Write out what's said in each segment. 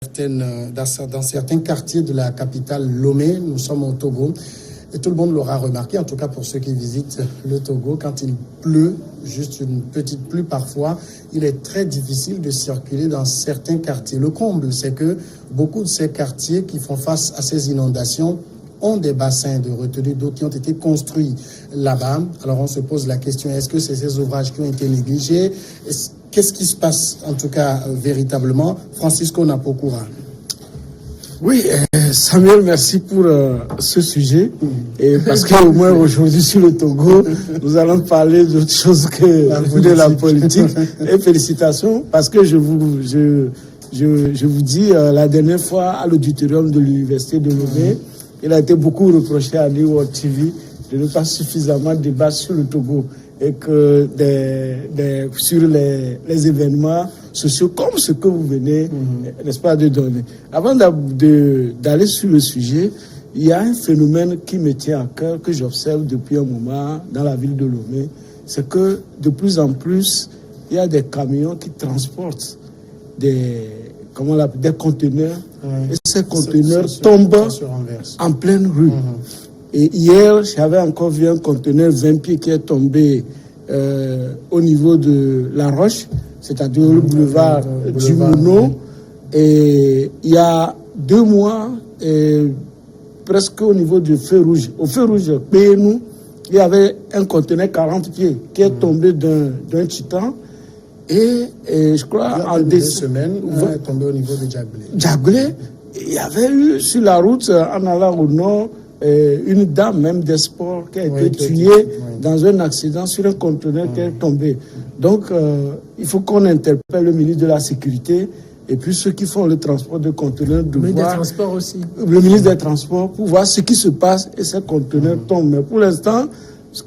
Dans certains quartiers de la capitale Lomé, nous sommes au Togo, et tout le monde l'aura remarqué, en tout cas pour ceux qui visitent le Togo, quand il pleut, juste une petite pluie parfois, il est très difficile de circuler dans certains quartiers. Le comble, c'est que beaucoup de ces quartiers qui font face à ces inondations ont des bassins de retenue d'eau qui ont été construits là-bas. Alors on se pose la question, est-ce que c'est ces ouvrages qui ont été négligés? Qu'est-ce qui se passe en tout cas véritablement? Francisco Napokura. Oui, Samuel, merci pour ce sujet. Et parce qu'au moins aujourd'hui sur le Togo, nous allons parler d'autre chose que de la politique. Et félicitations, parce que je vous dis, la dernière fois à l'auditorium de l'Université de Lomé, il a été beaucoup reproché à New World TV de ne pas suffisamment débattre sur le Togo et que sur les événements sociaux comme ce que vous venez, n'est-ce pas, de donner. Avant d'aller sur le sujet, il y a un phénomène qui me tient à cœur, que j'observe depuis un moment dans la ville de Lomé, c'est que de plus en plus, il y a des camions qui transportent des conteneurs, et ces conteneurs tombent en pleine rue. Et hier, j'avais encore vu un conteneur 20 pieds qui est tombé au niveau de La Roche, c'est-à-dire le boulevard du Mouno. Et il y a 2 mois, presque au niveau du feu rouge, au feu rouge, Pénou, il y avait un conteneur 40 pieds qui est tombé d'un titan. Et je crois en 2 semaines, il est tombé au niveau de Djablé. Djablé, il y avait eu sur la route en allant au nord une dame même des sports qui a été tuée dans un accident sur un conteneur qui est tombé. Donc il faut qu'on interpelle le ministre de la Sécurité et puis ceux qui font le transport de conteneurs le ministre des Transports aussi. Le ministre des Transports pour voir ce qui se passe et ces conteneurs tombent. Mais pour l'instant,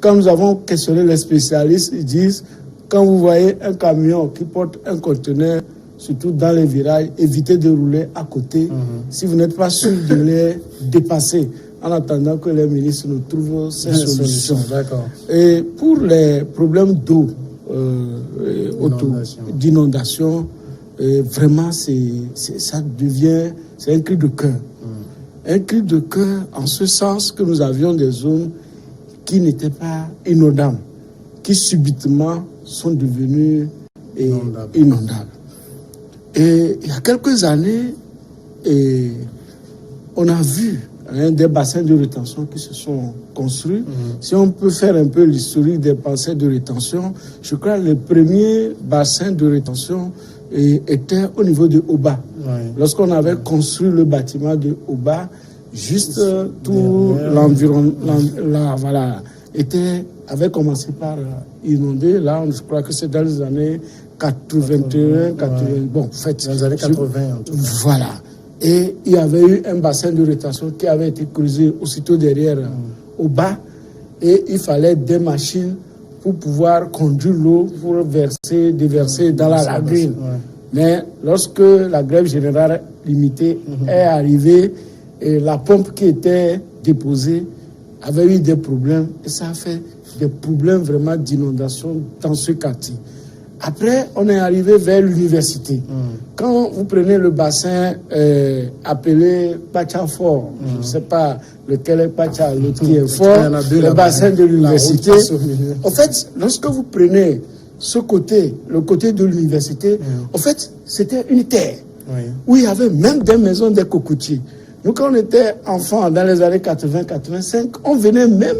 quand nous avons questionné les spécialistes, ils disent quand vous voyez un camion qui porte un conteneur, surtout dans les virages, évitez de rouler à côté si vous n'êtes pas sûr de les dépasser, en attendant que les ministres nous trouvent ces solutions. Et pour les problèmes d'eau, d'inondation, vraiment, c'est un cri de cœur. Un cri de cœur en ce sens que nous avions des zones qui n'étaient pas inondables, qui subitement sont devenues inondables. Et il y a quelques années, on a vu des bassins de rétention qui se sont construits. Si on peut faire un peu l'historique des bassins de rétention, je crois que les premiers bassins de rétention étaient au niveau de Oba. Lorsqu'on avait construit le bâtiment de Oba, juste tout l'environnement avait commencé par inonder. Là, je crois que c'est dans les années 81, 80. Bon, en fait, dans les années 80. En tout cas. Voilà. Et il y avait eu un bassin de rétention qui avait été creusé aussitôt derrière au bas. Et il fallait des machines pour pouvoir conduire l'eau pour déverser dans la lagune. Mais lorsque la grève générale limitée est arrivée, et la pompe qui était déposée avait eu des problèmes. Et ça a fait des problèmes vraiment d'inondation dans ce quartier. Après, on est arrivé vers l'université. Quand vous prenez le bassin appelé Pacha-Fort, je ne sais pas lequel est Pacha, l'autre qui est fort, le bassin de l'université. En fait, lorsque vous prenez ce côté, le côté de l'université, en fait, c'était une terre où il y avait même des maisons des cocotiers. Nous, quand on était enfants dans les années 80-85, on venait même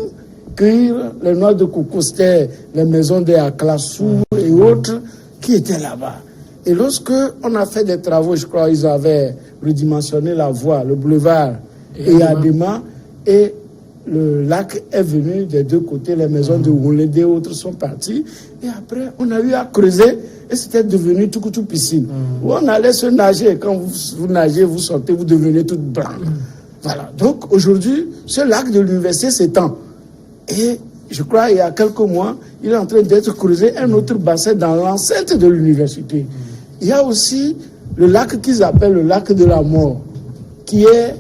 cueillir les noix de coco. C'était les maisons des Aklassou et autres qui étaient là-bas. Et lorsque on a fait des travaux, je crois ils avaient redimensionné la voie, le boulevard et Adema, et le lac est venu des 2 côtés, les maisons de Woulédé et autres sont parties. Et après, on a eu à creuser et c'était devenu tout piscine. Où on allait se nager. Quand vous nagez, vous sortez, vous devenez toute blanche. Voilà. Donc aujourd'hui, ce lac de l'université s'étend. Et je crois il y a quelques mois, il est en train d'être creusé un autre bassin dans l'enceinte de l'université. Il y a aussi le lac qu'ils appellent le lac de la mort, qui est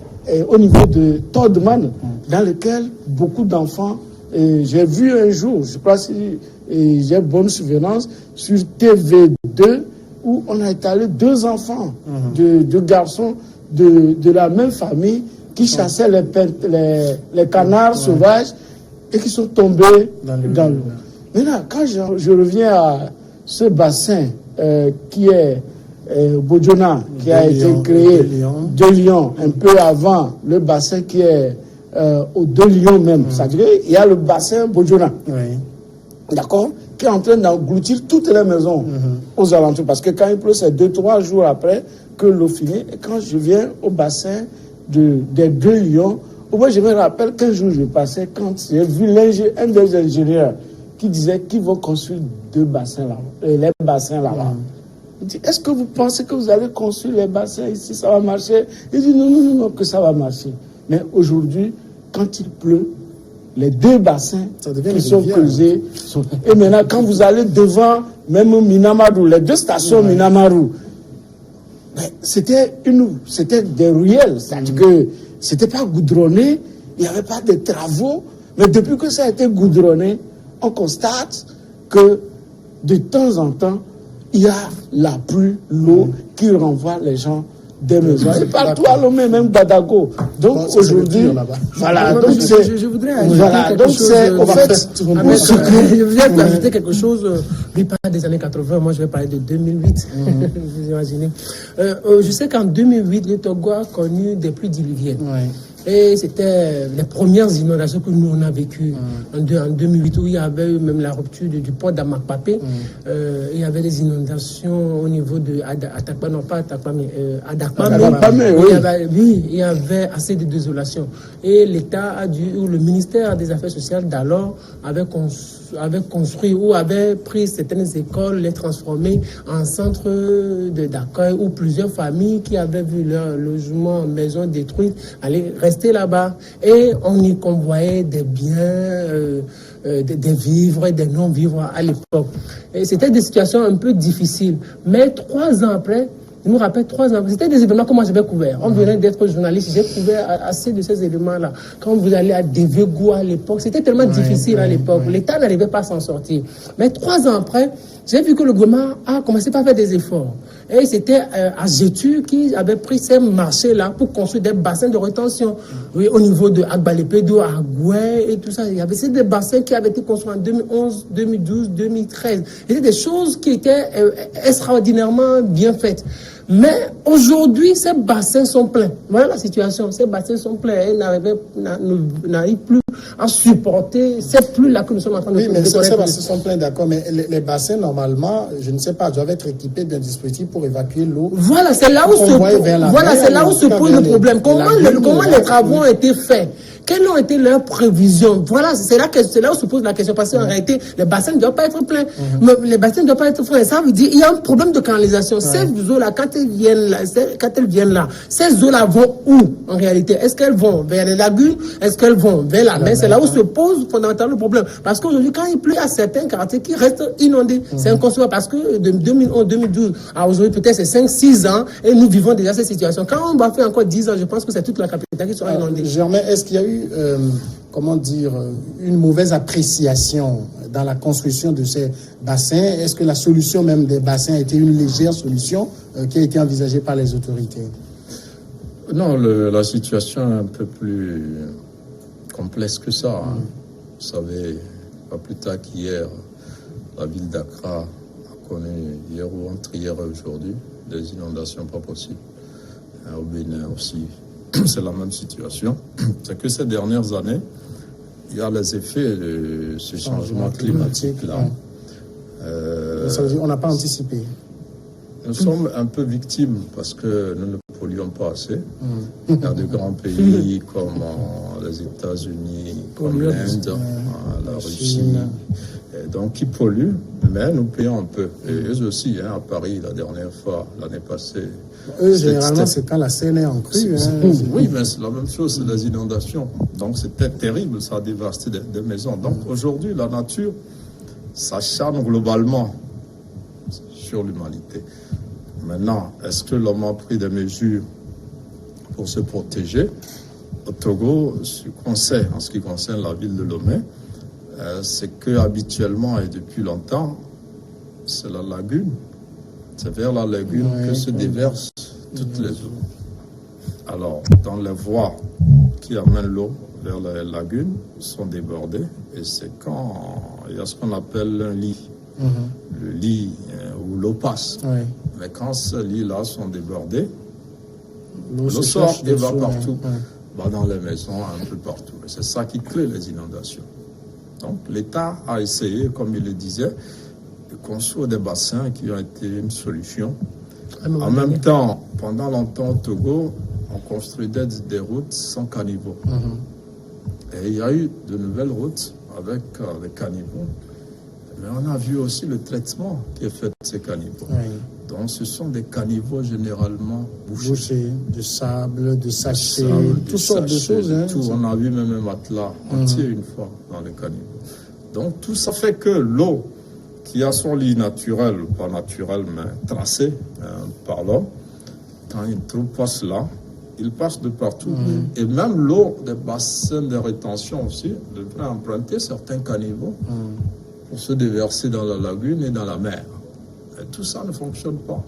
au niveau de Todman, dans lequel beaucoup d'enfants, j'ai vu un jour, je ne sais pas si j'ai bonne souvenance, sur TV2, où on a étalé 2 enfants, de garçons de la même famille qui chassaient les canards sauvages et qui sont tombés dans l'eau. Maintenant, quand je reviens à ce bassin qui est Bodjona, qui a été créé de Lyon, un peu avant le bassin qui est aux 2 Lions même. C'est-à-dire qu'il y a le bassin Bodjona, d'accord, qui est en train d'engloutir toutes les maisons aux alentours. Parce que quand il pleut, c'est 2-3 jours après que l'eau finit. Et quand je viens au bassin des 2 Lions, au moins je me rappelle qu'un jour je passais quand j'ai vu un des ingénieurs qui disait qu'ils vont construire 2 bassins là, les bassins là-bas. Il dit, est-ce que vous pensez que vous allez construire les bassins ici, ça va marcher? Il dit, non, que ça va marcher. Mais aujourd'hui, quand il pleut, les 2 bassins qui sont creusés sont... Et maintenant, quand vous allez devant même Minamarou, les 2 stations Minamarou, c'était des ruelles, c'est-à-dire que c'était pas goudronné, il n'y avait pas de travaux, mais depuis que ça a été goudronné, on constate que de temps en temps, il y a la pluie, l'eau qui renvoie les gens des maisons. Et partout à Lomé, même Badago. Donc aujourd'hui, voilà. Donc je voudrais ajouter quelque chose. Je voudrais ajouter quelque chose. Oui, pas des années 80. Moi, je vais parler de 2008. Vous imaginez. Je sais qu'en 2008, le Togo a connu des pluies diluviennes. Et c'était les premières inondations que nous on a vécues en 2008, où il y avait eu même la rupture du pont d'Amakpapé. Il y avait des inondations au niveau de Atakpa, non pas Atakpa, mais Adakpamé. Il y avait assez de désolation. Et l'État a dû, ou le ministère des Affaires sociales d'alors avait construit ou avait pris certaines écoles, les transformées en centres d'accueil où plusieurs familles qui avaient vu leur logement, maison détruite, allaient rester là-bas. Et on y convoyait des biens, des vivres et des non-vivres à l'époque. Et c'était des situations un peu difficiles. Mais 3 ans après, je me rappelle 3 ans, c'était des événements que moi j'avais couverts. On venait d'être journaliste, j'ai couvert assez de ces événements-là. Quand vous allez à Devego à l'époque, c'était tellement difficile à l'époque. L'État n'arrivait pas à s'en sortir. Mais 3 ans après, j'ai vu que le gouvernement a commencé par faire des efforts. Et c'était Agetu qui avait pris ces marchés-là pour construire des bassins de rétention. Oui, au niveau de Agbalepedo, Agoué et tout ça. Il y avait des bassins qui avaient été construits en 2011, 2012, 2013. C'était des choses qui étaient extraordinairement bien faites. Mais aujourd'hui, ces bassins sont pleins. Voilà la situation. Ces bassins sont pleins. Ils n'arrivent plus à supporter cette pluie-là que nous sommes en train de faire. Oui, mais ces bassins sont pleins, d'accord. Mais les bassins, normalement, je ne sais pas, doivent être équipés d'un dispositif pour évacuer l'eau. Voilà, c'est là où se pose le problème. Comment les travaux ont été faits? Quelles ont été leurs prévisions? Voilà, c'est là où se pose la question. Parce qu'en réalité, les bassins ne doivent pas être pleins. Mais les bassins ne doivent pas être pleins. Ça veut dire qu'il y a un problème de canalisation. Ces eaux-là, quand elles viennent là, ces eaux-là vont où, en réalité? Est-ce qu'elles vont vers les lagunes? Est-ce qu'elles vont vers la mer? C'est là où se pose fondamentalement le problème. Parce qu'aujourd'hui, quand il pleut à certains quartiers qui restent inondés, c'est inconcevable. Parce que de 2011, 2012 à aujourd'hui, peut-être c'est 5-6 ans, et nous vivons déjà cette situation. Quand on va faire encore 10 ans, je pense que c'est toute la capitale qui sera inondée. Germain, est-ce qu'il y a eu une mauvaise appréciation dans la construction de ces bassins? Est-ce que la solution même des bassins a été une légère solution qui a été envisagée par les autorités? Non, la situation est un peu plus complexe que ça. Vous savez, pas plus tard qu'hier, la ville d'Accra a connu, hier ou entre-hier et aujourd'hui, des inondations pas possibles. Au Bénin aussi, c'est la même situation. C'est que ces dernières années, il y a les effets de ce changement climatique-là. Ça veut dire qu'on n'a pas anticipé. Nous sommes un peu victimes parce que nous ne polluons pas assez. Il y a de grands pays comme les États-Unis, comme l'Inde, la Russie, donc qui polluent, mais nous payons un peu. Et eux aussi, à Paris, la dernière fois, l'année passée. Eux, généralement, c'est quand la Seine est en crue. Oui, mais c'est la même chose, c'est les inondations. Donc c'était terrible, ça a dévasté des maisons. Donc aujourd'hui, la nature s'acharne globalement sur l'humanité. Maintenant, est-ce que l'homme a pris des mesures pour se protéger? Au Togo, ce qu'on sait en ce qui concerne la ville de Lomé, c'est que habituellement et depuis longtemps, c'est la lagune C'est vers la lagune que se déversent toutes les eaux. Alors, dans les voies qui amènent l'eau vers la lagune sont débordées, et c'est quand il y a ce qu'on appelle un lit, le lit où l'eau passe. Mais quand ces lits-là sont débordés, l'eau sort et va partout, va dans les maisons, un peu partout. Et c'est ça qui crée les inondations. Donc l'État a essayé, comme il le disait, de construire des bassins qui ont été une solution. En même temps, pendant longtemps au Togo, on construisait des routes sans caniveaux. Et il y a eu de nouvelles routes avec des caniveaux. Mais on a vu aussi le traitement qui est fait de ces caniveaux. Donc ce sont des caniveaux généralement bouchés. De sable, de sachets, toutes sortes de choses. Tout. On a vu même un matelas entier une fois dans les caniveaux. Donc tout ça fait que l'eau qui a son lit naturel, pas naturel, mais tracé par l'homme, quand il passe là, il passe de partout. Et même l'eau des bassins de rétention aussi devrait emprunter certains caniveaux pour se déverser dans la lagune et dans la mer. Et tout ça ne fonctionne pas.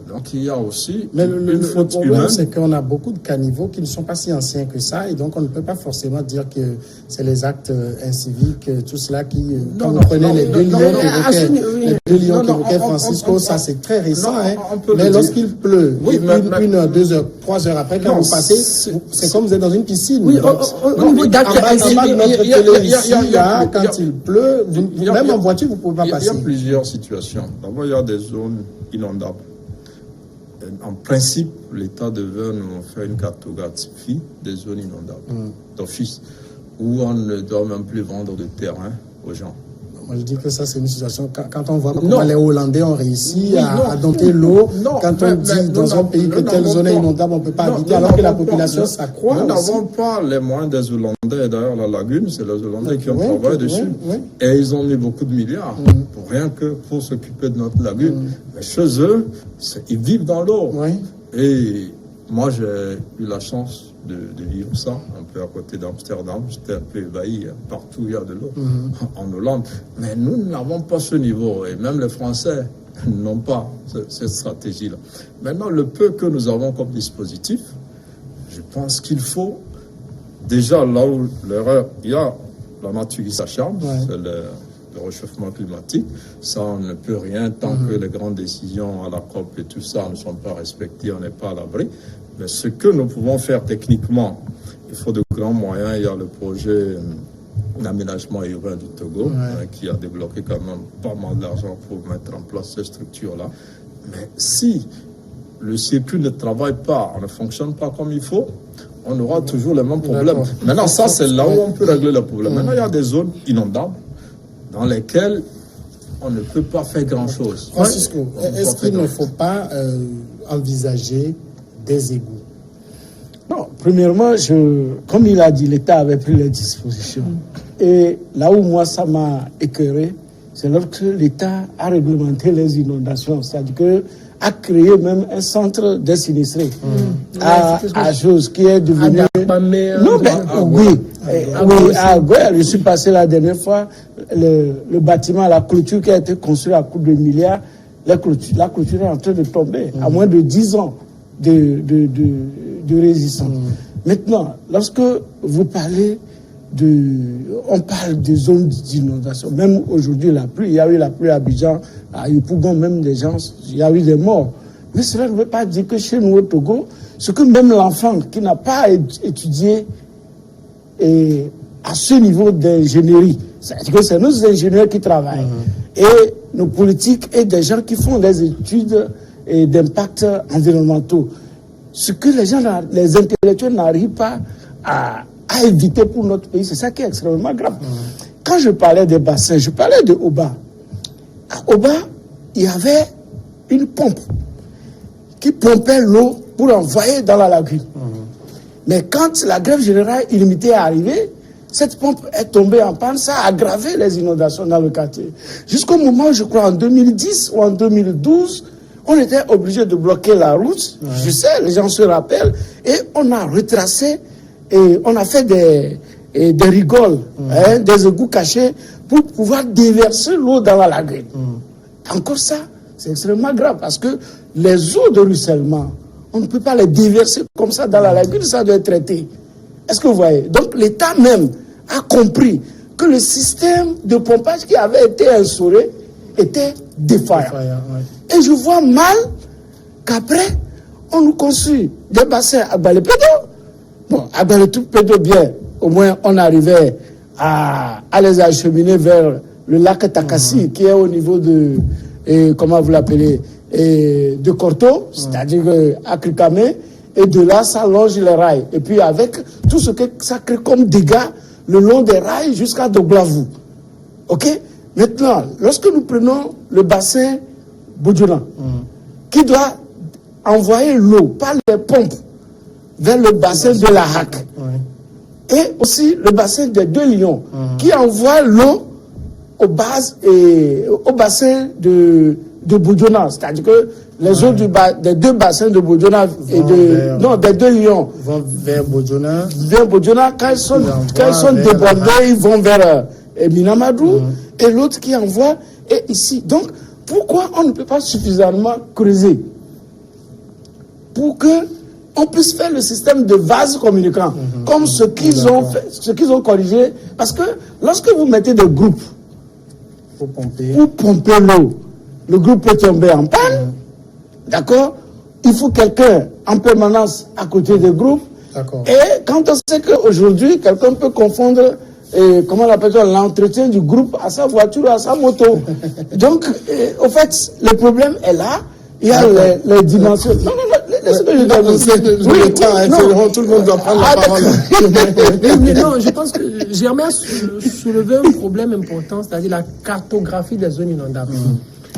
Donc il y a aussi une faute humaine. C'est qu'on a beaucoup de caniveaux qui ne sont pas si anciens que ça, et donc on ne peut pas forcément dire que c'est les actes inciviques, tout cela qui... Quand vous prenez les deux lions qu'évoquait Francisco, ça c'est très récent, mais lorsqu'il pleut, 1 heure, 2 heures, 3 heures après, quand vous passez, c'est comme vous êtes dans une piscine. Oui, au niveau d'actes inciviques, quand il pleut, même en voiture, vous ne pouvez pas passer. Il y a plusieurs situations. D'abord, il y a des zones inondables. En principe, l'État devait nous faire une cartographie des zones inondables d'office, où on ne doit même plus vendre de terrain aux gens. Moi, je dis que ça, c'est une situation... Quand on voit comment les Hollandais ont réussi à dompter l'eau, quand on dit dans un pays que telle zone est inondable, on ne peut pas habiter, alors que la population s'accroît. Nous n'avons pas les moyens des Hollandais. D'ailleurs, la lagune, c'est les Hollandais qui ont travaillé dessus. Et ils ont mis beaucoup de milliards pour rien que pour s'occuper de notre lagune. Mais chez eux, ils vivent dans l'eau. Et moi, j'ai eu la chance de vivre ça, un peu à côté d'Amsterdam. J'étais un peu ébahi, partout il y a de l'eau, en Hollande. Mais nous n'avons pas ce niveau, et même les Français n'ont pas cette stratégie-là. Maintenant, le peu que nous avons comme dispositif, je pense qu'il faut, déjà là où l'erreur, il y a la nature qui s'acharne, c'est le réchauffement climatique. Ça, on ne peut rien tant que les grandes décisions à la COP et tout ça ne sont pas respectées, on n'est pas à l'abri. Mais ce que nous pouvons faire techniquement, il faut de grands moyens. Il y a le projet d'aménagement urbain du Togo qui a débloqué quand même pas mal d'argent pour mettre en place ces structures-là. Mais si le circuit ne travaille pas, ne fonctionne pas comme il faut, on aura toujours les mêmes problèmes. Maintenant, ça, c'est là où on peut régler le problème. Maintenant, il y a des zones inondables dans lesquelles on ne peut pas faire grand-chose. Francisco, est-ce qu'il ne faut pas envisager des égouts? Non, premièrement, comme il a dit, l'État avait pris les dispositions. Et là où moi, ça m'a écœuré, c'est lorsque l'État a réglementé les inondations. C'est-à-dire que a créé même un centre des sinistrés à chose qui est devenu... Non, mais oui, à Goué, je suis passé la dernière fois, le bâtiment, la clôture qui a été construite à coups de milliards, la clôture est en train de tomber, à moins de 10 ans de résistance. Maintenant, lorsque vous parlez on parle des zones d'inondation, même aujourd'hui la pluie, il y a eu la pluie à Abidjan, à Yopougon, même des gens, il y a eu des morts. Mais cela ne veut pas dire que chez nous au Togo, ce que même l'enfant qui n'a pas étudié à ce niveau d'ingénierie, c'est-à-dire que c'est nos ingénieurs qui travaillent, et nos politiques et des gens qui font des études d'impact environnementaux. Ce que les intellectuels n'arrivent pas à éviter pour notre pays, c'est ça qui est extrêmement grave. Quand je parlais des bassins, je parlais de Oba. À Oba, il y avait une pompe qui pompait l'eau pour envoyer dans la lagune. Mais quand la grève générale illimitée est arrivée, cette pompe est tombée en panne, ça a aggravé les inondations dans le quartier. Jusqu'au moment, je crois, en 2010 ou en 2012, on était obligé de bloquer la route. Je sais, les gens se rappellent. Et on a retracé et on a fait des rigoles, des égouts cachés pour pouvoir déverser l'eau dans la lagune. Encore ça, c'est extrêmement grave parce que les eaux de ruissellement, on ne peut pas les déverser comme ça dans la lagune, ça doit être traité. Est-ce que vous voyez? Donc l'État même a compris que le système de pompage qui avait été instauré était défaillant. Et je vois mal qu'après, on nous construit des bassins à Balepédo. Bon, à Balepédo, bien, au moins on arrivait à les acheminer vers le lac Takassi, qui est au niveau de, comment vous l'appelez, de Korto, c'est-à-dire à Krikame, et de là, ça longe les rails. Et puis avec tout ce que ça crée comme dégâts le long des rails jusqu'à Doglavou. Ok? Maintenant, lorsque nous prenons le bassin Boudjoulan, qui doit envoyer l'eau par les pompes vers le bassin de la Hack, et aussi le bassin des Deux Lions, qui envoie l'eau au bassin de Boudjoulan, c'est-à-dire que les eaux des deux bassins de Boudjoulan et des Deux Lions vont vers Boudjoulan. Vers Boudjoulan, quand ils sont débordés, ils vont vers Minamadou, et l'autre qui envoie est ici. Donc, pourquoi on ne peut pas suffisamment creuser pour que on puisse faire le système de vases communicants, comme ce qu'ils ont fait, ce qu'ils ont corrigé? Parce que lorsque vous mettez des groupes pour pomper l'eau, le groupe peut tomber en panne, d'accord? Il faut quelqu'un en permanence à côté des groupes. Et quand on sait qu'aujourd'hui, quelqu'un peut confondre, comment on appelle ça, l'entretien du groupe à sa voiture, à sa moto. Donc, au fait, le problème est là. Il y a les dimensions. Non, laissez-moi tout le monde doit prendre la parole. Mais non, je pense que j'aimerais soulever un problème important, c'est-à-dire la cartographie des zones inondables.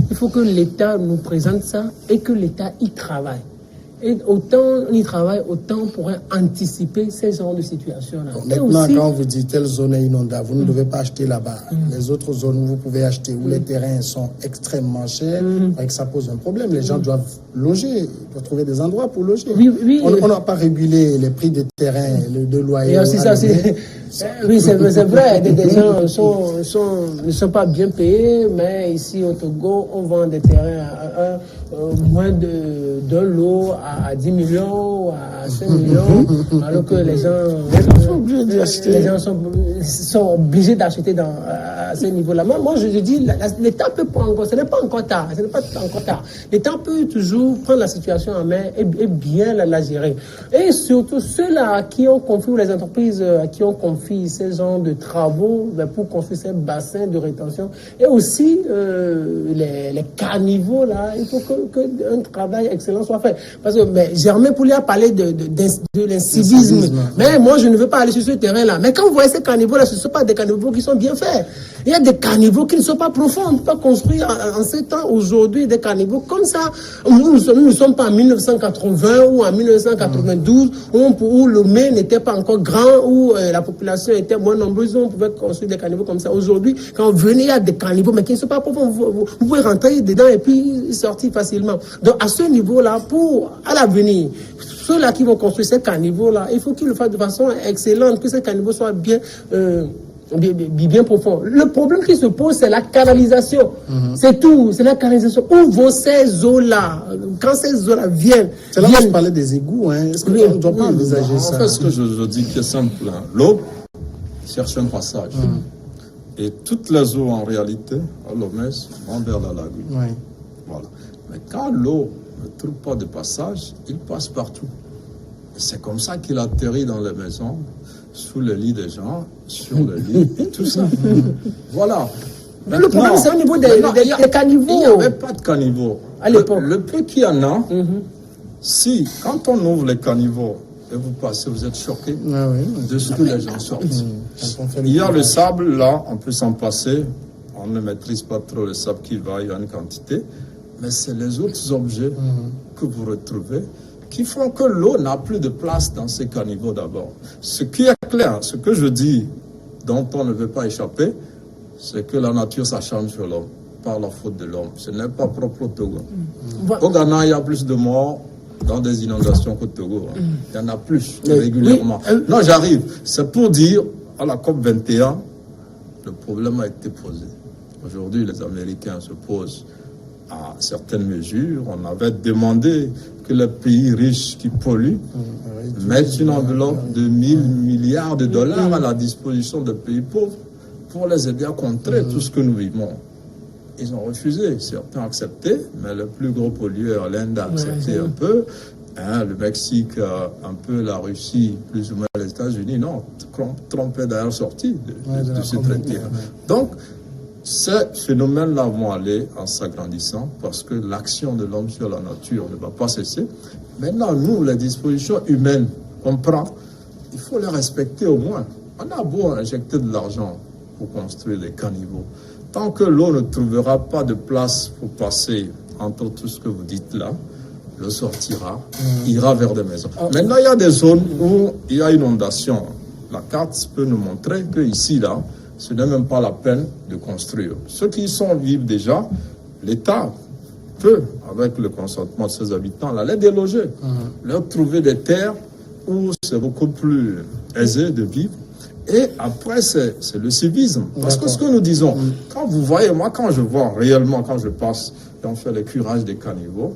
Il faut que l'État nous présente ça et que l'État y travaille. Et autant on y travaille, autant on pourrait anticiper ces genres de situations-là. Maintenant, aussi, quand vous dites telle zone est inondable, vous ne devez pas acheter là-bas. Les autres zones où vous pouvez acheter, où les terrains sont extrêmement chers, et que ça pose un problème. Les gens doivent loger, ils doivent trouver des endroits pour loger. On n'a pas régulé les prix des terrains, de loyer. Oui, c'est vrai, des gens ne sont pas bien payés, mais ici au Togo, on vend des terrains à moins d'un lot à 10 millions, à 5 millions, alors que les gens sont obligés d'acheter à ce niveau-là. Moi, je dis, l'État peut pas encore, ce n'est pas encore tard, L'État peut toujours prendre la situation en main et bien la gérer. Et surtout ceux-là à qui ont confié, ou les entreprises à qui ont confié ces genres de travaux pour construire ces bassins de rétention, et aussi les caniveaux là, il faut qu'un travail excellent soit fait. Parce que Germain Pouliot a parlé de l'incivisme, mais moi je ne veux pas aller sur ce terrain-là. Mais quand vous voyez ces caniveaux-là, ce ne sont pas des caniveaux qui sont bien faits. Il y a des caniveaux qui ne sont pas profonds. On ne peut pas construire en ces temps aujourd'hui des caniveaux comme ça. Nous ne sommes pas en 1980 ou en 1992 où le Lomé n'était pas encore grand, où la population était moins nombreuse, on pouvait construire des caniveaux comme ça. Aujourd'hui, quand vous venez, il y a des caniveaux, mais qui ne sont pas profonds. Vous pouvez rentrer dedans et puis sortir facilement. Donc, à ce niveau-là, à l'avenir, ceux-là qui vont construire ces caniveaux-là, il faut qu'ils le fassent de façon excellente, que ces caniveaux soient bien profond. Le problème qui se pose, c'est la canalisation. C'est tout, c'est la canalisation. Où vont ces eaux-là? Quand ces eaux-là viennent... C'est là où je parlais des égouts, hein. Est-ce qu'on ne doit pas envisager ça? En fait, ce que je dis qui est simple, hein. L'eau cherche un passage. Et toutes les eaux, en réalité, à Lomé, vont vers la lagune. Voilà. Mais quand l'eau ne trouve pas de passage, il passe partout. Et c'est comme ça qu'il atterrit dans les maisons, sous le lit des gens, sur le lit, et tout ça. Voilà. Mais le problème, c'est au niveau des caniveaux. Il n'y avait pas de caniveaux. À l'époque. Le peu qu'il y en a, si, quand on ouvre les caniveaux et vous passez, vous êtes choqués de ce que les gens sortent. Il y a le sable, là, on peut s'en passer. On ne maîtrise pas trop le sable qui va, il y a une quantité. Mais c'est les autres objets que vous retrouvez qui font que l'eau n'a plus de place dans ces caniveaux d'abord. Ce qui est clair, ce que je dis, dont on ne veut pas échapper, c'est que la nature, ça change sur l'homme, par la faute de l'homme. Ce n'est pas propre au Togo. Au Ghana, il y a plus de morts dans des inondations qu'au Togo. Il y en a plus régulièrement. Non, j'arrive. C'est pour dire, à la COP 21, le problème a été posé. Aujourd'hui, les Américains se posent à certaines mesures. On avait demandé que les pays riches qui polluent mettent une enveloppe de 1000 milliards de dollars à la disposition des pays pauvres pour les aider à contrer tout ce que nous vivons. Ils ont refusé, certains ont accepté, mais le plus gros pollueur, l'Inde, a accepté un peu. Le Mexique, un peu la Russie, plus ou moins les États-Unis, non. Trump est d'ailleurs sorti de ce traité. Donc, ces phénomènes-là vont aller en s'agrandissant parce que l'action de l'homme sur la nature ne va pas cesser. Maintenant, nous, les dispositions humaines qu'on prend, il faut les respecter au moins. On a beau injecter de l'argent pour construire des caniveaux. Tant que l'eau ne trouvera pas de place pour passer entre tout ce que vous dites là, l'eau sortira, ira vers des maisons. Maintenant, il y a des zones où il y a inondation. La carte peut nous montrer que ici, là, ce n'est même pas la peine de construire. Ceux qui y sont vivent déjà, l'État peut, avec le consentement de ses habitants, les déloger, leur trouver des terres où c'est beaucoup plus aisé de vivre. Et après, c'est le civisme. Parce que ce que nous disons, quand vous voyez, moi, quand je vois réellement, quand je passe et on fait le curage des caniveaux,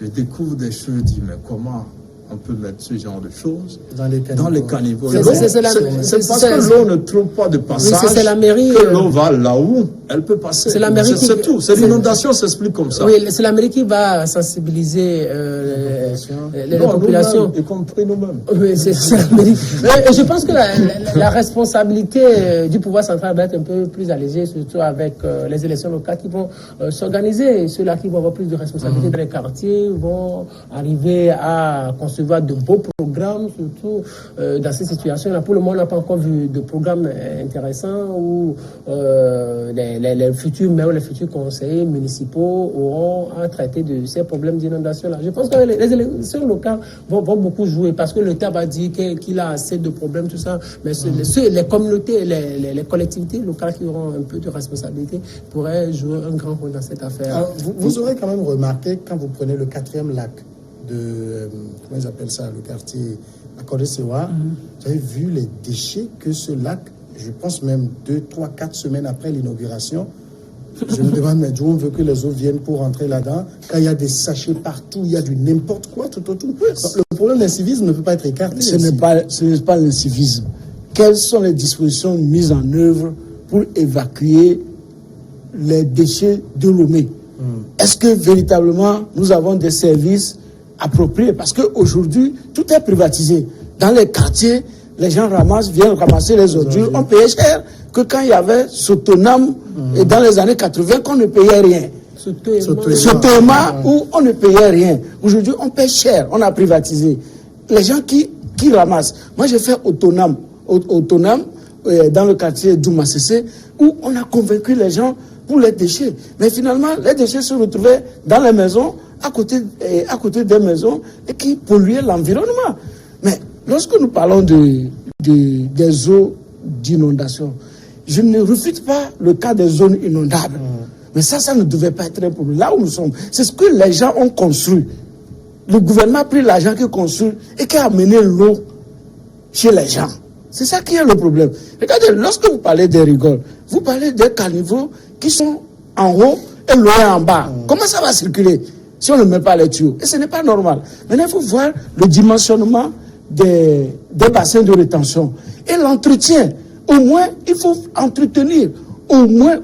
je découvre des choses, je dis, mais comment on peut mettre ce genre de choses dans les caniveaux. C'est parce que l'eau ne trouve pas de passage c'est la mairie, que l'eau va là où elle peut passer. C'est la mairie c'est tout. C'est l'inondation s'explique comme ça. Oui, c'est la mairie qui va sensibiliser les populations. Y compris nous-mêmes. Oui, c'est la mairie. Je pense que la responsabilité du pouvoir central va être un peu plus allégée, surtout avec les élections locales qui vont s'organiser. Ceux-là qui vont avoir plus de responsabilités dans les quartiers vont arriver à concevoir de beaux programmes, surtout dans ces situations-là. Pour le moment, on n'a pas encore vu de programmes intéressants où les futurs maires ou les futurs conseillers municipaux auront à traiter de ces problèmes d'inondation-là. Je pense que les élections locales vont beaucoup jouer parce que l'État va dire qu'il a assez de problèmes, tout ça. Mais les communautés, les collectivités locales qui auront un peu de responsabilité pourraient jouer un grand rôle dans cette affaire. Alors, vous aurez quand même remarqué, quand vous prenez le 4e lac, comment ils appellent ça, le quartier à Kodé-Sewa, vous avez vu les déchets que ce lac, je pense même 2, 3, 4 semaines après l'inauguration, je me demande, mais d'où on veut que les eaux viennent pour rentrer là-dedans, quand il y a des sachets partout, il y a du n'importe quoi, tout autour. Le problème de l'incivisme ne peut pas être écarté. Ce n'est pas l'incivisme. Quelles sont les dispositions mises en œuvre pour évacuer les déchets de Lomé? Est-ce que véritablement nous avons des services appropriés? Parce qu'aujourd'hui, tout est privatisé. Dans les quartiers, les gens viennent ramasser les ordures. On payait cher que quand il y avait Sotonam, et dans les années 80, qu'on ne payait rien. Sotoema, où on ne payait rien. Aujourd'hui, on paye cher, on a privatisé. Les gens qui ramassent. Moi, j'ai fait Autonam dans le quartier d'Oumassessé, où on a convaincu les gens pour les déchets. Mais finalement, les déchets se retrouvaient dans les maisons, à côté des maisons, et qui polluaient l'environnement. Mais lorsque nous parlons des eaux d'inondation, je ne refute pas le cas des zones inondables. Mais ça ne devait pas être un problème. Là où nous sommes, c'est ce que les gens ont construit. Le gouvernement a pris l'argent qui construit et qui a amené l'eau chez les gens. C'est ça qui est le problème. Regardez, lorsque vous parlez des rigoles, vous parlez des caniveaux qui sont en haut et l'eau est en bas. Comment ça va circuler si on ne met pas les tuyaux? Et ce n'est pas normal. Maintenant, il faut voir le dimensionnement des bassins de rétention. Et l'entretien, au moins, il faut entretenir au moins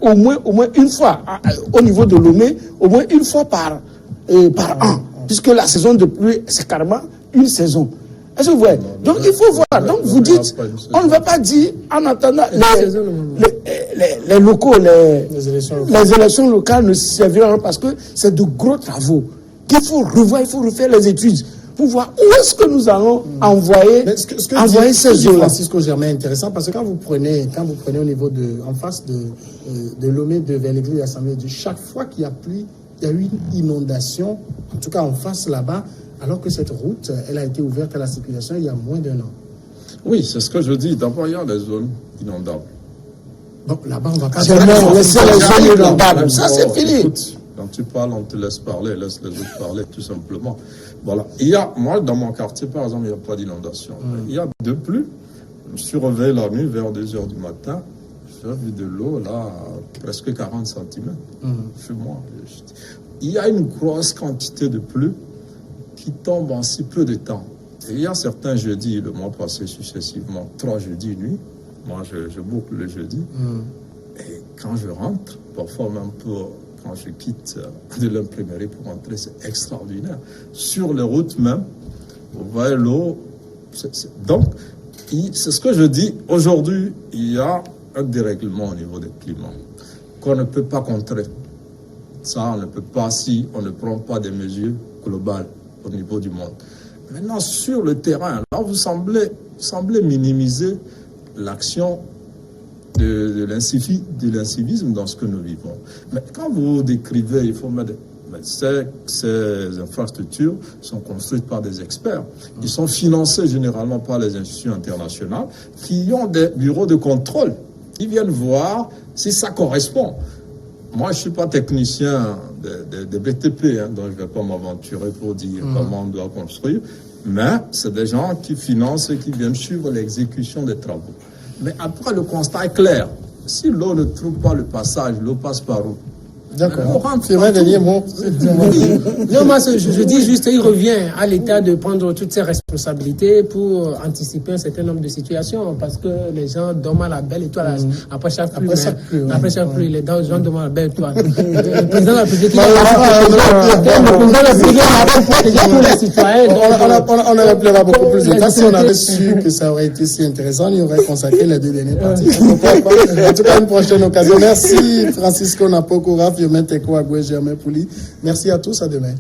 une fois, au niveau de Lomé, au moins une fois par an. Puisque la saison de pluie, c'est carrément une saison. Est-ce que vous voyez? Donc il faut voir. Donc vous dites, on ne va pas dire en attendant les locaux, les élections locales ne serviront pas parce que c'est de gros travaux qu'il faut revoir, il faut refaire les études pour voir où est-ce que nous allons envoyer ces eaux-là. Francisco Germain est intéressant parce que quand vous prenez au niveau en face de Lomé vers l'église de l'Assemblée de Dieu, chaque fois qu'il y a plu, il y a eu une inondation, en tout cas en face là-bas, alors que cette route, elle a été ouverte à la circulation il y a moins d'1 an. Oui, c'est ce que je dis. D'abord, il y a des zones inondables. Donc là-bas, on va pas... laisser les zones inondables. Ça, c'est fini. Écoute, quand tu parles, on te laisse parler, laisse les autres parler, tout simplement. Voilà. Moi, dans mon quartier, par exemple, il n'y a pas d'inondation. Il y a de pluie. Je me suis réveillé la nuit vers 2h du matin. J'ai vu de l'eau, là, presque 40 cm. Chez moi. il y a une grosse quantité de pluie qui tombe en si peu de temps. Et il y a certains jeudis, le mois passé successivement, 3 jeudis nuit. Moi, je boucle le jeudi. Et quand je rentre, parfois même quand je quitte de l'imprimerie pour rentrer, c'est extraordinaire. Sur les routes même, vous voyez l'eau. Donc, c'est ce que je dis. Aujourd'hui, il y a un dérèglement au niveau des climats qu'on ne peut pas contrer. Ça, on ne peut pas si on ne prend pas des mesures globales au niveau du monde. Maintenant, sur le terrain, là, vous semblez minimiser l'action de l'incivisme dans ce que nous vivons. Mais quand vous décrivez, il faut mettre... Ces infrastructures sont construites par des experts. Ils sont financés généralement par les institutions internationales qui ont des bureaux de contrôle. Ils viennent voir si ça correspond. Moi, je ne suis pas technicien de BTP, donc je ne vais pas m'aventurer pour dire comment on doit construire. Mais c'est des gens qui financent et qui viennent suivre l'exécution des travaux. Mais après, le constat est clair. Si l'eau ne trouve pas le passage, l'eau passe par où? D'accord. C'est vrai, dernier mot. Non, moi, je dis juste, il revient à l'État de prendre toutes ses responsabilités pour anticiper un certain nombre de situations, parce que les gens dorment à la belle étoile après chaque pluie. Après chaque pluie, les gens dorment à la belle étoile. Le président de la République, pour les citoyens. On aurait pu avoir beaucoup plus de temps. Si on avait su que ça aurait été si intéressant, on y aurait consacré les 2 dernières parties. En tout cas, une prochaine occasion. Merci, Francisco Napokoura, Firmin Teko Agoué, Germain Pouli. Merci à tous, à demain.